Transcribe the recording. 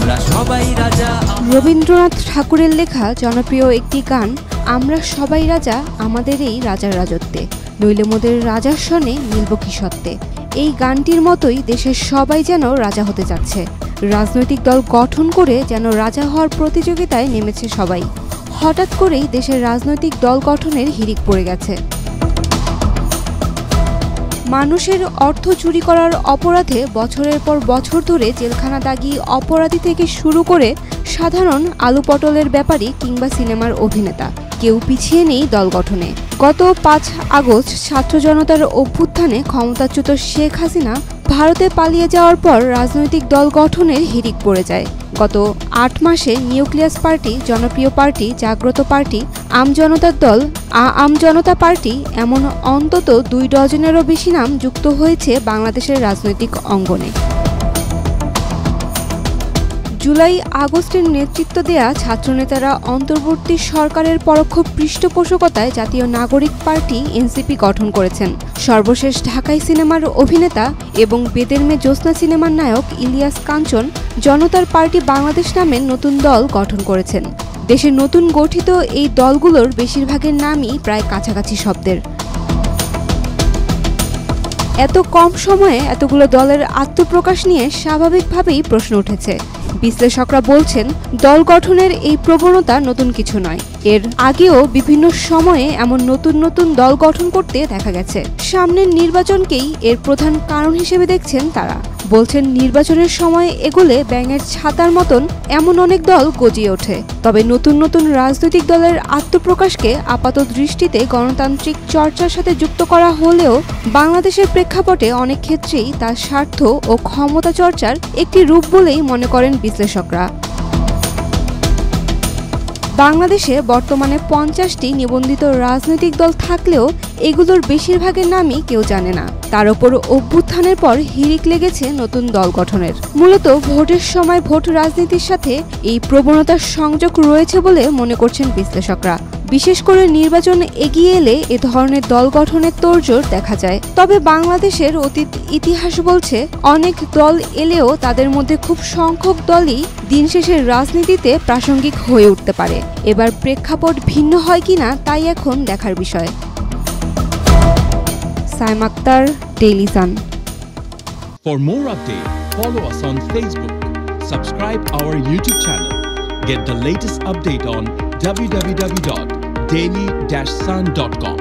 আমরা সবাই রাজা। রবীন্দ্রনাথ ঠাকুরের লেখা জনপ্রিয় একটি গান আমরা সবাই রাজা আমাদের এই রাজার রাজত্বে, নইলে মোদের রাজার সনে মিলব কি সত্ত্বে। এই গানটির মতোই দেশের সবাই যেন রাজা হতে যাচ্ছে। রাজনৈতিক দল গঠন করে যেন রাজা হওয়ার প্রতিযোগিতায় নেমেছে সবাই। হঠাৎ করেই দেশের রাজনৈতিক দল গঠনের হিড়িক পড়ে গেছে। মানুষের অর্থ চুরি করার অপরাধে বছরের পর বছর ধরে জেলখানা দাগি অপরাধী থেকে শুরু করে সাধারণ আলু পটলের ব্যাপারী কিংবা সিনেমার অভিনেতা কেউ পিছিয়ে নেই দল গঠনে। গত 5 আগস্ট ছাত্র জনতার অভ্যুত্থানে ক্ষমতাচ্যুত শেখ হাসিনা ভারতে পালিয়ে যাওয়ার পর রাজনৈতিক দল গঠনের হিড়িক পড়ে যায়। গত 8 মাসে নিউক্লিয়াস পার্টি, জনপ্রিয় পার্টি, জাগ্রত পার্টি, আমজনতার দল, আমজনতা পার্টি এমন অন্তত 2 ডজনেরও বেশি নাম যুক্ত হয়েছে বাংলাদেশের রাজনৈতিক অঙ্গনে। জুলাই আগস্টের নেতৃত্ব দেয়া ছাত্রনেতারা অন্তর্বর্তী সরকারের পরোক্ষ পৃষ্ঠপোষকতায় জাতীয় নাগরিক পার্টি এনসিপি গঠন করেছেন। সর্বশেষ ঢাকাই সিনেমার অভিনেতা এবং বেদের মেয়ে জ্যোৎস্না সিনেমার নায়ক ইলিয়াস কাঞ্চন জনতার পার্টি বাংলাদেশ নামের নতুন দল গঠন করেছেন। দেশে নতুন গঠিত এই দলগুলোর বেশিরভাগের নামই প্রায় কাছাকাছি শব্দের। এত কম সময়ে এতগুলো দলের আত্মপ্রকাশ নিয়ে স্বাভাবিকভাবেই প্রশ্ন উঠেছে। বিশ্লেষকরা বলছেন, দল গঠনের এই প্রবণতা নতুন কিছু নয়। এর আগেও বিভিন্ন সময়ে এমন নতুন নতুন দল গঠন করতে দেখা গেছে। সামনের নির্বাচনকেই এর প্রধান কারণ হিসেবে দেখছেন তারা। বলছেন, নির্বাচনের সময় এগোলে ব্যাঙের ছাতার মতন এমন অনেক দল গজিয়ে ওঠে। তবে নতুন নতুন রাজনৈতিক দলের আত্মপ্রকাশকে আপাত দৃষ্টিতে গণতান্ত্রিক চর্চার সাথে যুক্ত করা হলেও বাংলাদেশের প্রেক্ষাপটে অনেক ক্ষেত্রেই তার স্বার্থ ও ক্ষমতা চর্চার একটি রূপ বলেই মনে করেন বিশ্লেষকরা। বাংলাদেশে বর্তমানে 50টি নিবন্ধিত রাজনৈতিক দল থাকলেও এগুলোর বেশিরভাগের নামই কেউ জানে না। তার উপর অভ্যুত্থানের পর হিড়িক লেগেছে নতুন দল গঠনের। মূলত ভোটের সময় ভোট রাজনীতির সাথে এই প্রবণতার সংযোগ রয়েছে বলে মনে করছেন বিশ্লেষকরা। বিশেষ করে নির্বাচন এগিয়ে এলে এ ধরনের দল গঠনের তোড়জোড় দেখা যায়। তবে বাংলাদেশের অতীত ইতিহাস বলছে, অনেক দল এলেও তাদের মধ্যে খুব সংখ্যক দলই দিন শেষে রাজনীতিতে প্রাসঙ্গিক হয়ে উঠতে পারে। এবার প্রেক্ষাপট ভিন্ন হয় কিনা তাই এখন দেখার বিষয়। Saim Akhtar, Daily Sun. For more updates, follow us on Facebook, subscribe our YouTube channel, get the latest update on www.daily-sun.com.